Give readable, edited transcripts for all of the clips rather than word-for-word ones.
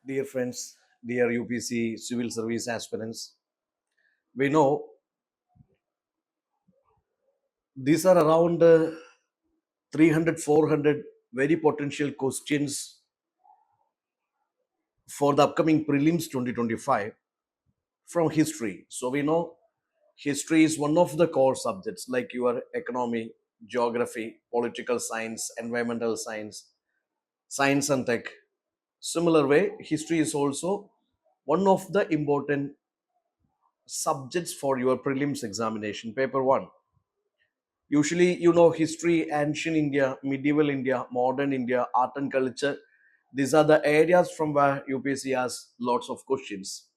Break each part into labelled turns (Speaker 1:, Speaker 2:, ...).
Speaker 1: Dear friends, dear UPC civil service aspirants, we know these are around 300, 400 very potential questions for the upcoming prelims 2025 from history. So we know history is one of the core subjects like your economy, geography, political science, environmental science, science and tech. Similar way, history is also one of the important subjects for your prelims examination paper 1. Usually, history, ancient India, medieval India, modern India, art and culture. These are the areas from where UPSC has lots of questions.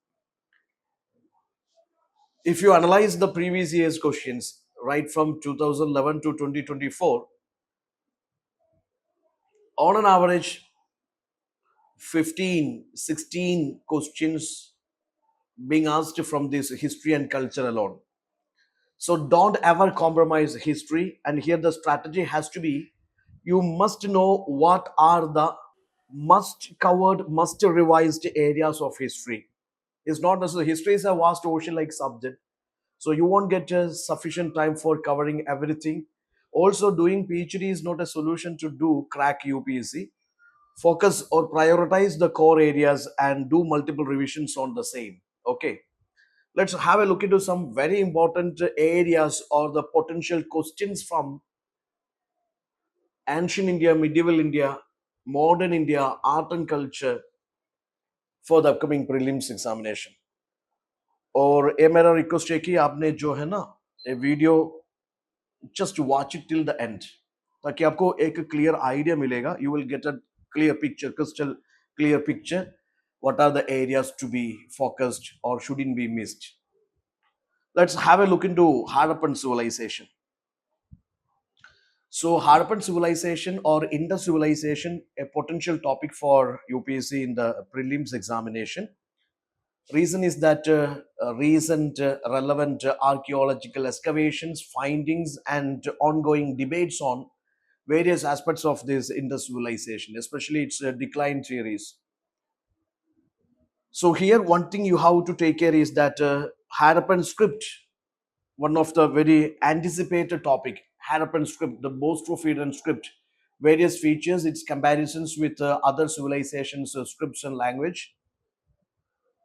Speaker 1: If you analyze the previous year's questions, right from 2011 to 2024, on an average, 15, 16 questions being asked from this history and culture alone. So don't ever compromise history. And here the strategy has to be you must know what are the must covered, must revised areas of history. It's not necessarily history is a vast ocean like subject. So you won't get sufficient time for covering everything. Also, doing PhD is not a solution to do crack UPSC. Focus or prioritize the core areas and do multiple revisions on the same. Okay. Let's have a look into some very important areas or the potential questions from ancient India, medieval India, modern India, art and culture for the upcoming prelims examination. और ये मेरा request है कि आपने जो है ना ये video just watch it till the end ताकि आपको एक क्लियर आइडिया मिलेगा you will get a clear picture crystal clear picture what are the areas to be focused or shouldn't be missed. Let's have a look into Harappan civilization. So Harappan civilization or Indus civilization, a potential topic for UPSC in the prelims examination. Reason is that recent relevant archaeological excavations, findings, and ongoing debates on various aspects of this Indus civilization, especially its decline theories. So here, one thing you have to take care is that Harappan script, one of the very anticipated topic, Harappan script, the Bostrofedan script, various features, its comparisons with other civilizations, scripts and language.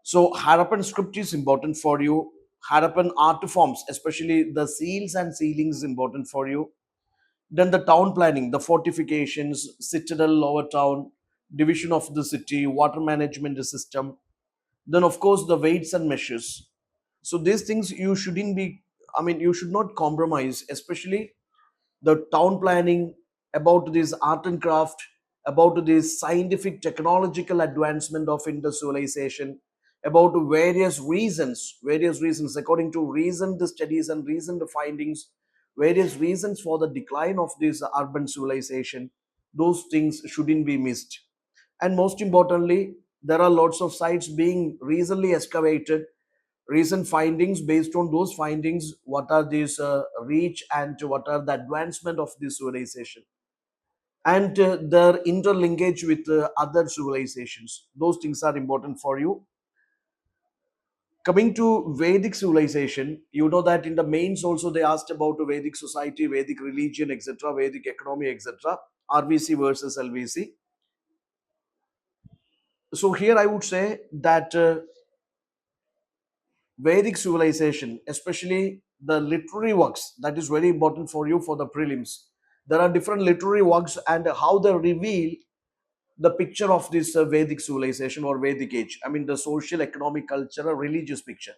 Speaker 1: So Harappan script is important for you. Harappan art forms, especially the seals and ceilings, is important for you. Then the town planning, the fortifications, citadel, lower town, division of the city, water management system. Then of course the weights and measures. So these things you shouldn't be. I mean, you should not compromise, especially the town planning, about this art and craft, about this scientific technological advancement of industrialization, about various reasons according to recent studies and recent findings, various reasons for the decline of this urban civilization. Those things shouldn't be missed. And most importantly, there are lots of sites being recently excavated, recent findings. Based on those findings, what are these reach and what are the advancement of this civilization and their interlinkage with other civilizations. Those things are important for you. Coming to Vedic civilization, you know that in the mains also they asked about Vedic society, Vedic religion, etc., Vedic economy, etc., RVC versus LVC. So here I would say that Vedic civilization, especially the literary works, that is very important for you for the prelims. There are different literary works and how they reveal the picture of this Vedic civilization or Vedic age. I mean, the social, economic, cultural, religious picture.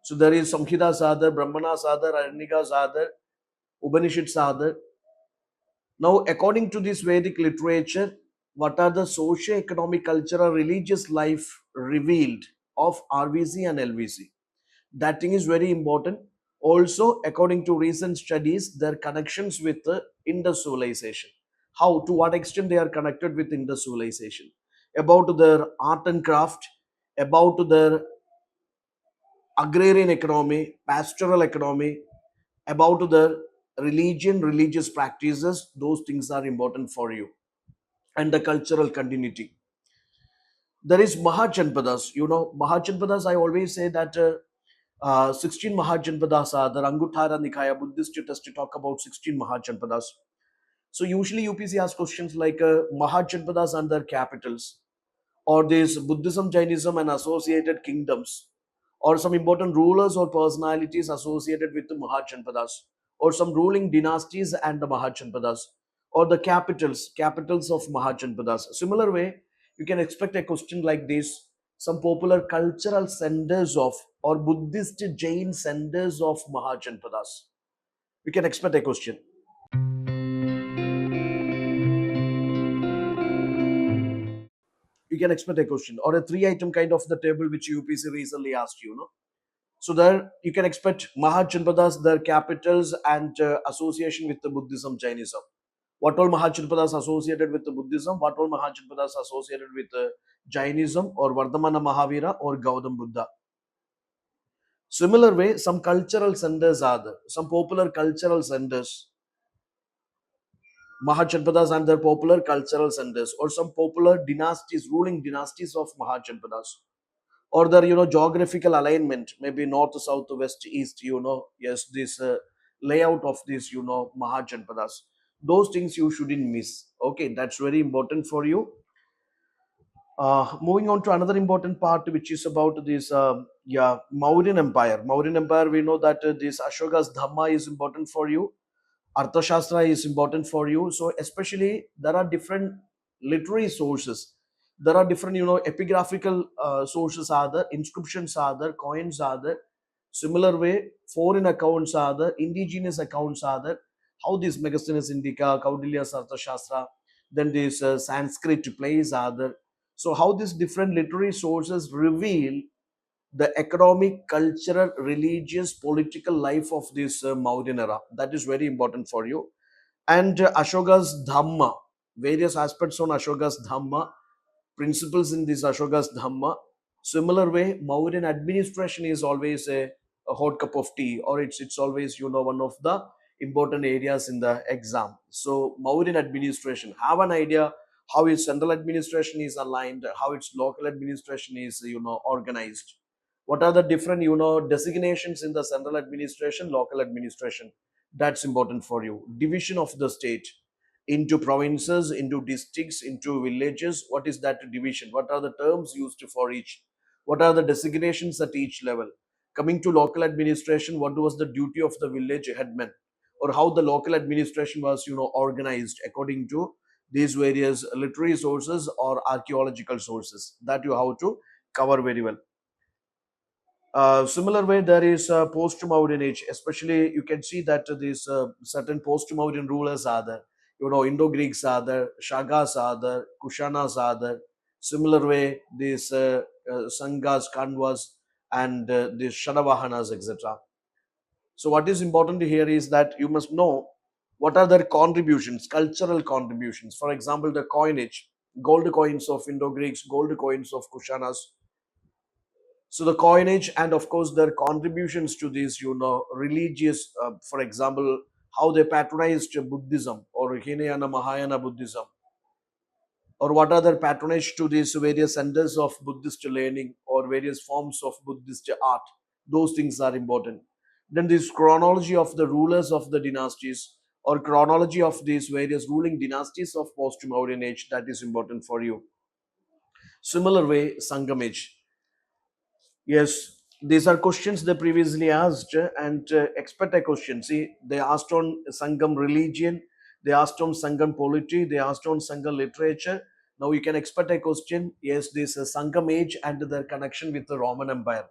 Speaker 1: So there is Samhitas are there, Brahmanas are there, Aranyakas are there, Upanishads are there. Now, according to this Vedic literature, what are the socio-economic, cultural, religious life revealed of RVC and LVC? That thing is very important. Also, according to recent studies, their connections with the Indus civilization. How, to what extent they are connected with Indus civilization? About their art and craft, about their agrarian economy, pastoral economy, about their religion, religious practices. Those things are important for you, and the cultural continuity. There is Mahajanpadas. 16 Mahajanpadas are the Anguttara Nikaya Buddhist text to talk about 16 Mahajanpadas. So usually UPC asks questions like Mahajanpadas and their capitals, or these Buddhism, Jainism, and associated kingdoms, or some important rulers or personalities associated with the Mahajanpadas, or some ruling dynasties and the Mahajanpadas, or the capitals of Mahajanpadas. Similar way, you can expect a question like this: some popular cultural centers of or Buddhist Jain centers of Mahajanpadas. You can expect a question. You can expect a question or a three-item kind of the table which UPC recently asked you. So there you can expect Mahajanpadas, their capitals and association with the Buddhism, Jainism. What all Mahajanpadas associated with the Buddhism? What all Mahajanpadas associated with Jainism or Vardhamana Mahavira or Gaudam Buddha? Similar way, some cultural centers are there. Some popular cultural centers, Mahajanpadas and their popular cultural centers, or some popular dynasties, ruling dynasties of Mahajanpadas, or their geographical alignment, maybe north, south, west, east. Yes, this layout of this Mahajanpadas. Those things you shouldn't miss. Okay, that's very important for you. Moving on to another important part, which is about this, Mauryan Empire. Mauryan Empire, we know that this Ashoka's Dhamma is important for you. Arthashastra is important for you. So especially there are different literary sources. There are different, epigraphical sources are there, inscriptions are there, coins are there. Similar way, foreign accounts are there, indigenous accounts are there. How this Megasthenes Indica, Kaudilya's Arthashastra, then this Sanskrit plays are there. So how these different literary sources reveal the economic, cultural, religious, political life of this Mauryan era. That is very important for you. And Ashoka's Dhamma, various aspects on Ashoka's Dhamma, principles in this Ashoka's Dhamma. Similar way, Mauryan administration is always a hot cup of tea, or it's always one of the important areas in the exam. So Mauryan administration, have an idea how its central administration is aligned, how its local administration is organized. What are the different designations in the central administration, local administration? That's important for you. Division of the state into provinces, into districts, into villages. What is that division? What are the terms used for each? What are the designations at each level? Coming to local administration, what was the duty of the village headman, or how the local administration was organized according to these various literary sources or archaeological sources, that you have to cover very well. Similar way, there is post-Mauryan age. Especially, you can see that these certain post-Mauryan rulers are there. Indo-Greeks are there, Shagas are there, Kushanas are there. Similar way, these Sangas, Kanvas, and these Shadavahanas, etc. So, what is important here is that you must know what are their contributions, cultural contributions. For example, the coinage, gold coins of Indo-Greeks, gold coins of Kushanas. So the coinage and of course their contributions to these religious, for example, how they patronized Buddhism or Hinayana Mahayana Buddhism, or what are their patronage to these various centers of Buddhist learning or various forms of Buddhist art. Those things are important. Then this chronology of the rulers of the dynasties, or chronology of these various ruling dynasties of post-Mauryan age, that is important for you. Similar way, Sangam age. Yes, these are questions they previously asked, and expect a question. See, they asked on Sangam religion, they asked on Sangam polity, they asked on Sangam literature. Now you can expect a question. Yes, this Sangam age and their connection with the Roman Empire,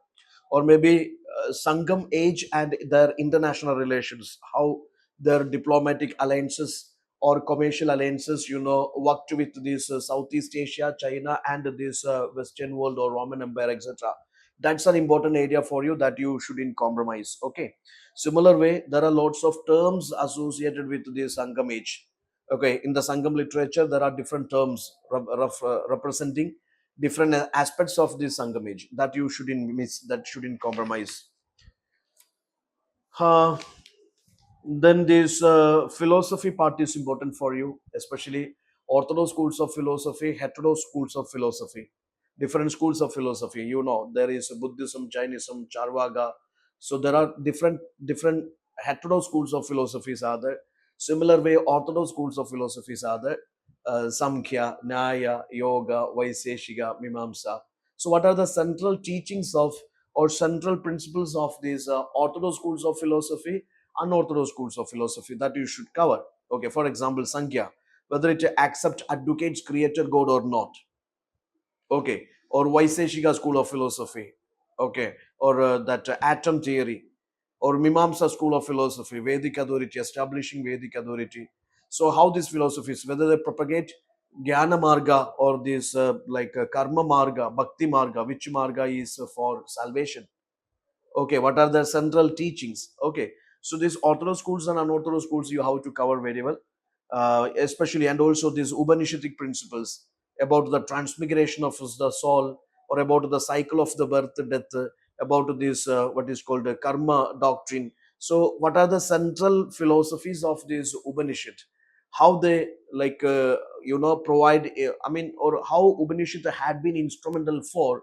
Speaker 1: or maybe Sangam age and their international relations, how their diplomatic alliances or commercial alliances, worked with this Southeast Asia, China, and this Western world or Roman Empire, etc. That's an important area for you that you shouldn't compromise. Okay. Similar way, there are lots of terms associated with the Sangam age. Okay, in the Sangam literature, there are different terms representing different aspects of this Sangam age that you shouldn't miss, that shouldn't compromise. Uh, then this philosophy part is important for you, especially orthodox schools of philosophy, heterodox schools of philosophy. different schools of philosophy. You know, there is Buddhism, Jainism, Charvaga. So there are different heterodox schools of philosophies are there. Similar way, orthodox schools of philosophies are there. Samkhya, Nyaya, Yoga, Vaiseshika, Mimamsa. So what are the central teachings of or central principles of these orthodox schools of philosophy, unorthodox schools of philosophy that you should cover? Okay, for example, Sankhya, whether it accepts, advocates creator God or not. Okay, or Vaiseshika school of philosophy. Okay, or that atom theory, or Mimamsa school of philosophy, Vedic authority, establishing Vedic authority. So how these philosophies, whether they propagate Jnana Marga or this Karma Marga, Bhakti Marga, which Marga is for salvation. Okay, what are the central teachings? Okay, so these orthodox schools and unorthodox schools you have to cover very well, especially, and also these Upanishadic principles about the transmigration of the soul, or about the cycle of the birth, death, about this what is called a karma doctrine. So, what are the central philosophies of this Upanishad? How they provide, I mean, or how Upanishad had been instrumental for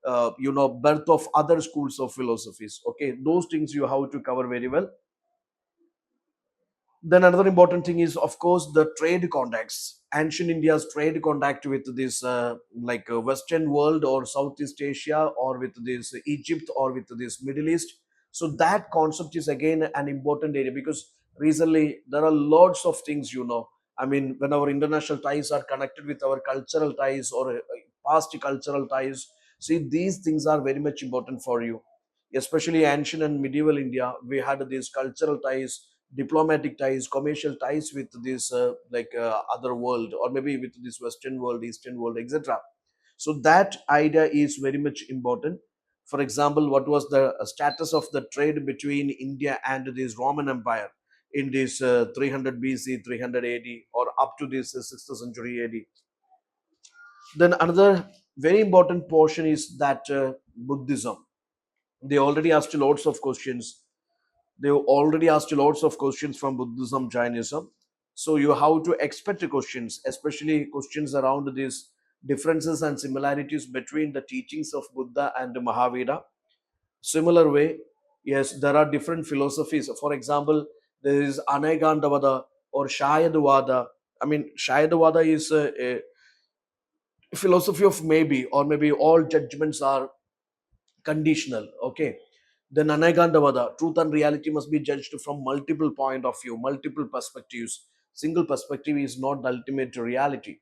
Speaker 1: birth of other schools of philosophies. Okay, those things you have to cover very well. Then another important thing is, of course, the trade contacts. Ancient India's trade contact with this Western world or Southeast Asia, or with this Egypt, or with this Middle East. So that concept is again an important area, because recently there are lots of things, I mean, when our international ties are connected with our cultural ties, or past cultural ties, see, these things are very much important for you. Especially ancient and medieval India, we had these cultural ties, diplomatic ties, commercial ties with this other world, or maybe with this Western world, Eastern world, etc. So that idea is very much important. For example, what was the status of the trade between India and this Roman Empire in this 300 BC, 300 AD, or up to this 6th century AD? Then another very important portion is that Buddhism. They already asked lots of questions. They already asked lots of questions from Buddhism, Jainism. So you have to expect questions, especially questions around these differences and similarities between the teachings of Buddha and Mahavira. Similar way, yes, there are different philosophies. For example, there is Anegandavada or Shayadvada. I mean, Shayadvada is a philosophy of maybe, or maybe all judgments are conditional. Okay, then Anagandavada, truth and reality must be judged from multiple point of view, multiple perspectives. Single perspective is not the ultimate reality.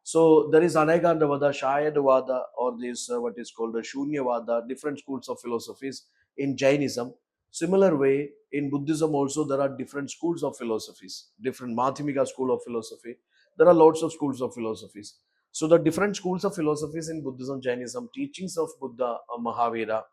Speaker 1: So there is Anagandavada, Shayadvada, or this what is called the Shunyavada, different schools of philosophies in Jainism. Similar way, in Buddhism also there are different schools of philosophies, different Madhyamika school of philosophy. There are lots of schools of philosophies. So the different schools of philosophies in Buddhism, Jainism, teachings of Buddha, Mahavira.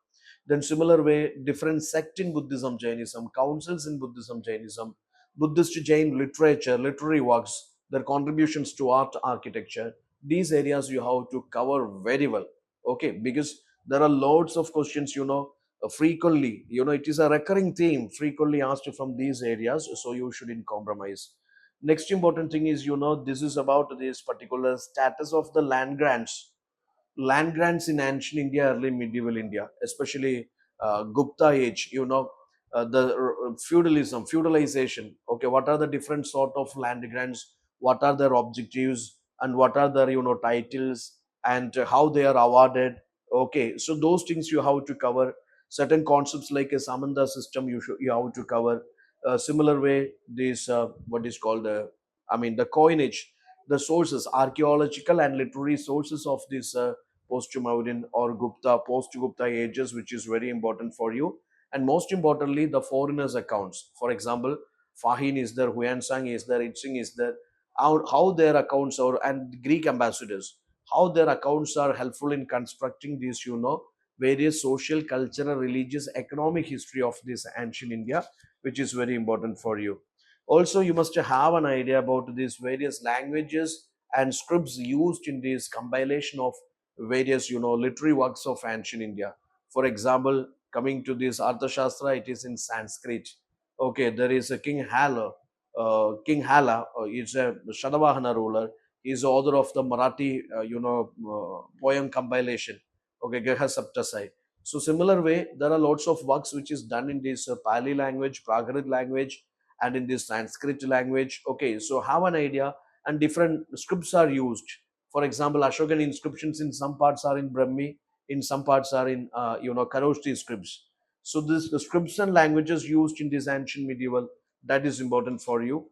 Speaker 1: Then similar way, different sect in Buddhism, Jainism, councils in Buddhism, Jainism, Buddhist Jain literature, literary works, their contributions to art, architecture. These areas you have to cover very well. Okay, because there are loads of questions, frequently, it is a recurring theme, frequently asked from these areas. So you shouldn't compromise. Next important thing is, this is about this particular status of the land grants in ancient India, early medieval India, especially Gupta age, the feudalization. Okay, what are the different sort of land grants? What are their objectives, and what are their titles, and how they are awarded? Okay, so those things you have to cover. Certain concepts like a Samanta system you have to cover. Similar way, this what is called I mean the coinage, the sources, archaeological and literary sources of this post-Mauryan or Gupta, post-Gupta ages, which is very important for you. And most importantly, the foreigners' accounts. For example, Fahin is there, Huansang is there, Itzing is there. How their accounts are, and Greek ambassadors, how their accounts are helpful in constructing this, various social, cultural, religious, economic history of this ancient India, which is very important for you. Also, you must have an idea about these various languages and scripts used in this compilation of various, literary works of ancient India. For example, coming to this Arthashastra, it is in Sanskrit. Okay, there is a King Hala. King Hala is a Shadavahana ruler. He is the author of the Marathi, poem compilation. Okay, Geha Saptasai. So similar way, there are lots of works which is done in this Pali language, Prakrit language, and in this Sanskrit language. Okay, so have an idea, and different scripts are used. For example, Ashokan inscriptions in some parts are in Brahmi, in some parts are in Kharoshti scripts. So this the scripts and languages used in this ancient medieval, that is important for you.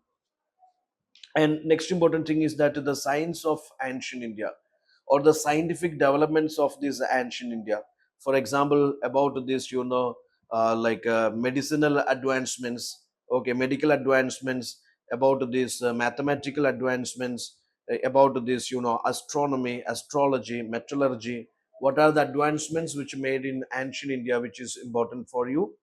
Speaker 1: And next important thing is that the science of ancient India, or the scientific developments of this ancient India. For example, about this, medicinal advancements, okay, medical advancements, about this mathematical advancements, about this, astronomy, astrology, metallurgy. What are the advancements which made in ancient India, which is important for you?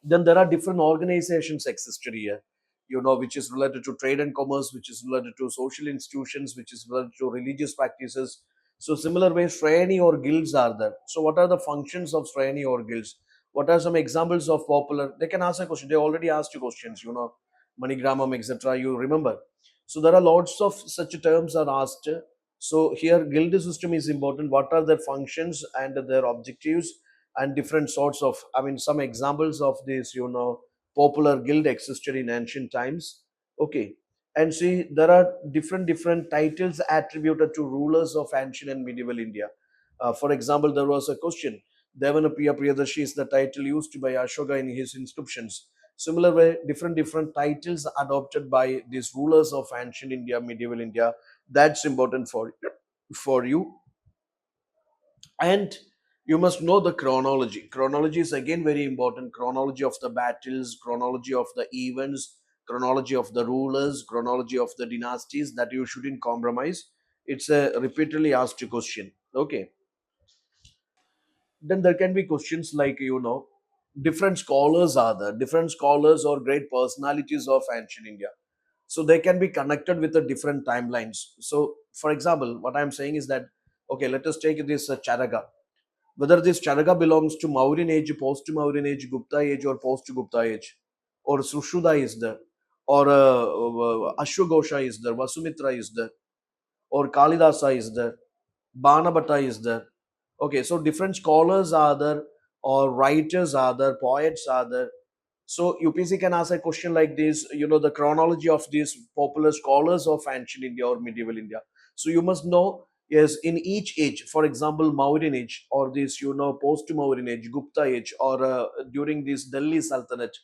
Speaker 1: Then there are different organizations existed here, which is related to trade and commerce, which is related to social institutions, which is related to religious practices. So similar way, shreni or guilds are there. So what are the functions of shreni or guilds? What are some examples of popular? They can ask a question. They already asked you questions, manigramam, etc. You remember. So there are lots of such terms are asked. So here guild system is important. What are their functions and their objectives, and different sorts of, I mean, some examples of this, popular guild existed in ancient times. Okay. And see, there are different titles attributed to rulers of ancient and medieval India. For example, there was a question, Devanapriya Priyadashi is the title used by Ashoka in his inscriptions. Similar way, different titles adopted by these rulers of ancient India, medieval India. That's important for you. And you must know the chronology is again very important. Chronology of the battles, chronology of the events, chronology of the rulers, chronology of the dynasties, that you shouldn't compromise. It's a repeatedly asked question. Okay. Then there can be questions like, different scholars are there, different scholars or great personalities of ancient India. So they can be connected with the different timelines. So for example, what I'm saying is that, okay, let us take this Charaga. Whether this Charaga belongs to Mauryan age, post Mauryan age, Gupta age, or post Gupta age, or Sushuda is there, or Ashwagosha is there, Vasumitra is there, or Kalidasa is there, Banabhatta is there. Okay, so different scholars are there, or writers are there, poets are there. So UPSC can ask a question like this, the chronology of these popular scholars of ancient India or medieval India. So you must know, yes, in each age, for example, Mauryan age, or this, post-Mauryan age, Gupta age, or during this Delhi Sultanate,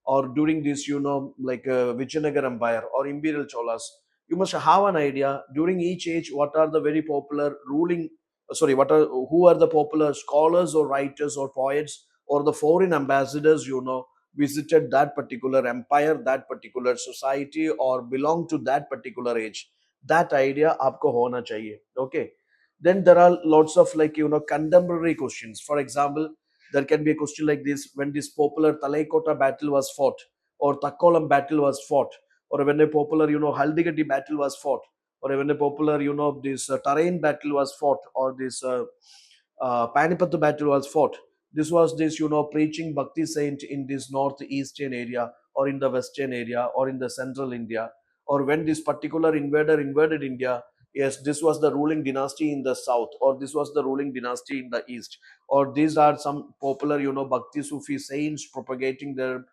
Speaker 1: or during this, Vijayanagar Empire or Imperial Cholas, you must have an idea during each age what are the very popular ruling, sorry, who are the popular scholars or writers or poets or the foreign ambassadors, visited that particular empire, that particular society, or belong to that particular age. That idea aapko hona chahiye. Okay. Then there are lots of, contemporary questions. For example, there can be a question like this: when this popular Talaikota battle was fought, or Takkolam battle was fought, or when a popular, Haldigati battle was fought, or when a popular, this Tarain battle was fought, or this Panipat battle was fought. This was this, preaching Bhakti saint in this northeastern area, or in the western area, or in the central India, or when this particular invader invaded India. Yes, this was the ruling dynasty in the south, or this was the ruling dynasty in the east, or these are some popular, Bhakti Sufi saints propagating their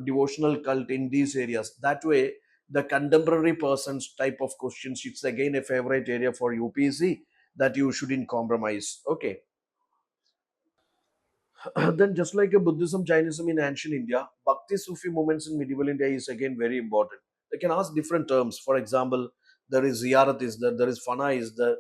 Speaker 1: devotional cult in these areas. That way, the contemporary persons type of questions, it's again a favorite area for UPSC, that you shouldn't compromise. Okay. Then just like a Buddhism, Jainism in ancient India, Bhakti Sufi movements in medieval India is again very important. They can ask different terms. For example, there is Ziyarat is there is Fana is there,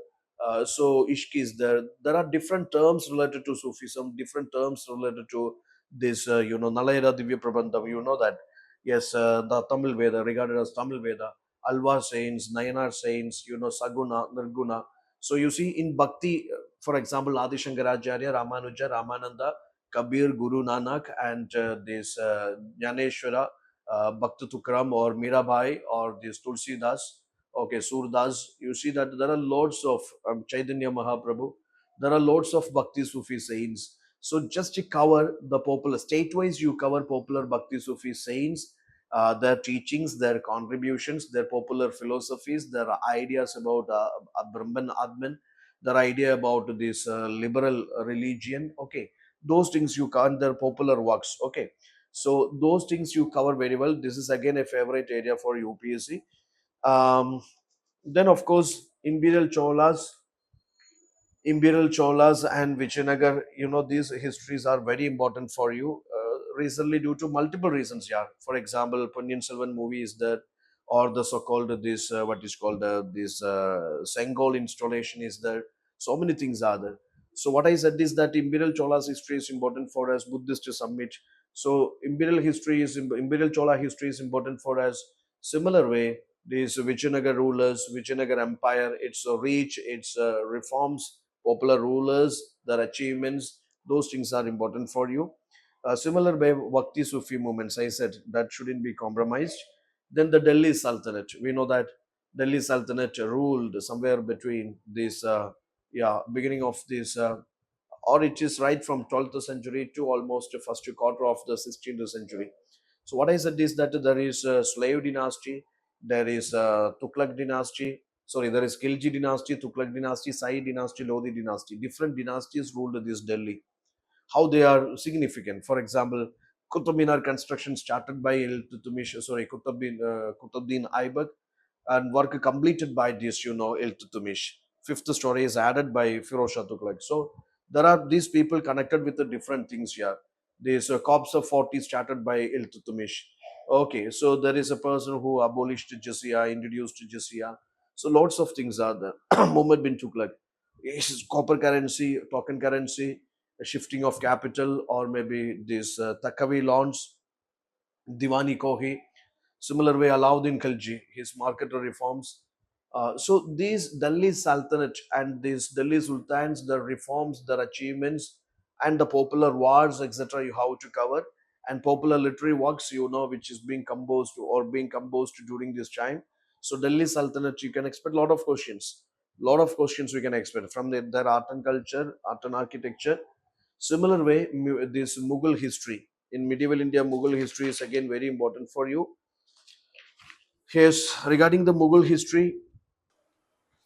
Speaker 1: so Ishq is there. There are different terms related to Sufism, different terms related to this, Nalayara Divya Prabandham, you know that. Yes, the Tamil Veda, regarded as Tamil Veda, Alvar saints, Nayanar saints, Saguna, Nirguna. So you see in Bhakti, for example, Adi Shankaracharya, Ramanuja, Ramananda, Kabir, Guru Nanak, and this Jnaneshwara, Bhakta Tukram, or Mirabai, or this Tulsi Das, okay, Surdas. You see that there are lots of Chaitanya Mahaprabhu. There are lots of Bhakti Sufi saints. So just to cover the popular state-wise, you cover popular Bhakti Sufi saints, their teachings, their contributions, their popular philosophies, their ideas about Brahman Atman, their idea about this liberal religion. Okay, those things you cover, their popular works. Okay, so those things you cover very well. This is again a favorite area for UPSC. Um, then of course Imperial Cholas and Vijayanagara, these histories are very important for you recently due to multiple reasons. Yeah, for example, Punyan Selvan movie is there, or the so-called this what is called this Sengol installation is there. So many things are there. So what I said is that Imperial Cholas history is important for us Buddhists to submit. So Imperial Chola history is important for us. Similar way, these Vijayanagar rulers, Vijayanagar Empire, its reach, its reforms, popular rulers, their achievements, those things are important for you. Similar way, Bhakti Sufi movements, I said that shouldn't be compromised. Then the Delhi Sultanate, we know that Delhi Sultanate ruled somewhere between this, beginning of this, or it is right from 12th century to almost the first quarter of the 16th century. So what I said is that there is a slave dynasty, there is a Tughlaq dynasty, sorry, there is Khilji dynasty, Tughlaq dynasty, Sai dynasty, Lodi dynasty. Different dynasties ruled this Delhi. How they are significant. For example, Qutub Minar construction started by Qutbuddin Aibak, and work completed by this, Iltutmish. Fifth story is added by Firoz Shah Tughlaq. So there are these people connected with the different things here. This corps of 40 started by Iltutmish. Okay, so there is a person who abolished jizya, introduced jizya. So lots of things are there. Muhammad bin Tughlaq. Yes, copper currency, token currency, a shifting of capital, or maybe this Takavi loans, Diwani Kohi. Similar way, Alauddin Khilji, his market reforms. So these Delhi Sultanate and these Delhi Sultans, their reforms, their achievements, and the popular wars, etc., you have to cover. And popular literary works, which is being composed or being composed during this time. So Delhi Sultanate, you can expect a lot of questions. Lot of questions we can expect from their art and culture, art and architecture. Similar way, this Mughal history. In medieval India, Mughal history is again very important for you. Yes, regarding the Mughal history,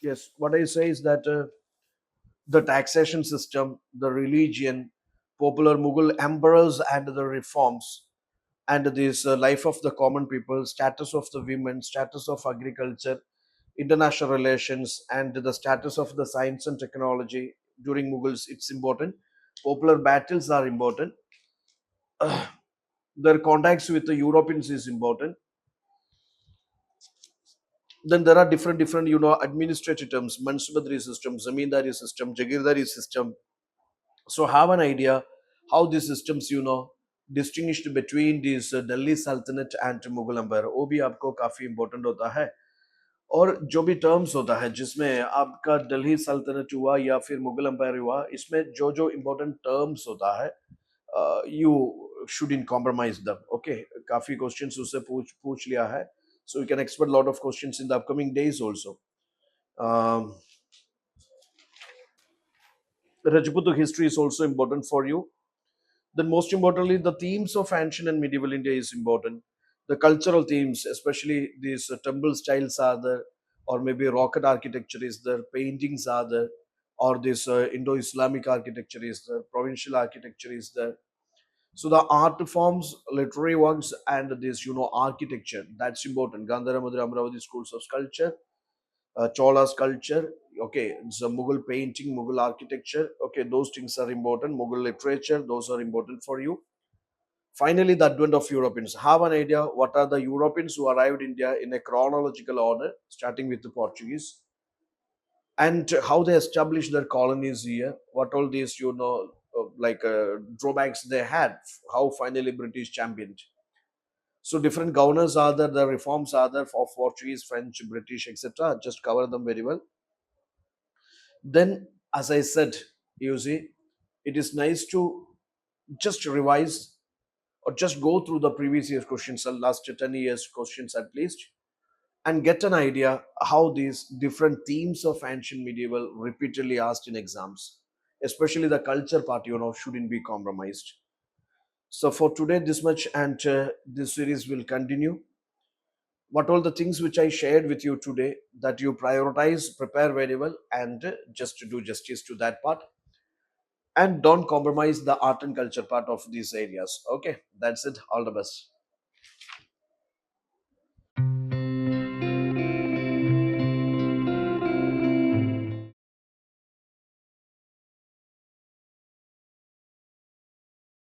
Speaker 1: yes, what I say is that the taxation system, the religion, popular Mughal emperors and the reforms, and this life of the common people, status of the women, status of agriculture, international relations, and the status of the science and technology during Mughals, it's important. Popular battles are important. Their contacts with the Europeans is important. Then there are different administrative terms, mansubadri system, zamindari system, jagirdari system. So have an idea how these systems distinguished between these Delhi Sultanate and Mughal Empire. वो भी आपको काफी important होता है. और जो भी terms होता है जिसमें आपका दिल्ली सल्तनत हुआ या फिर मुगल एम्पायर हुआ, इसमें जो जो इम्पोर्टेंट टर्म्स होता है, यू शुड इन कॉम्प्रोमाइज दम. ओके, काफी क्वेश्चंस उससे पूछ पूछ लिया है. So you can expect a lot of questions in the upcoming days also. Um, Rajput history is also important for you. Then, most importantly, the themes of ancient and medieval India is important. The cultural themes, especially these temple styles, are there, or maybe rocket architecture is there, paintings are there, or this Indo-Islamic architecture is there, provincial architecture is there. So the art forms, literary works, and this architecture, that's important. Gandhara Madhura Amravati schools of sculpture, Chola's culture, okay, so Mughal painting, Mughal architecture, okay, those things are important. Mughal literature, those are important for you. Finally, the advent of Europeans. Have an idea what are the Europeans who arrived India in a chronological order, starting with the Portuguese, and how they established their colonies here. What all these, drawbacks they had. How finally British championed. So different governors are there, the reforms are there for Portuguese, French, British, etc. Just cover them very well. Then, as I said, you see, it is nice to just revise or just go through the previous year's questions, the last 10 years questions at least, and get an idea how these different themes of ancient medieval repeatedly asked in exams. especially the culture part, shouldn't be compromised. So for today, this much, and this series will continue. What all the things which I shared with you today, that you prioritize, prepare very well, and just to do justice to that part, and don't compromise the art and culture part of these areas. Okay, that's it. All the best.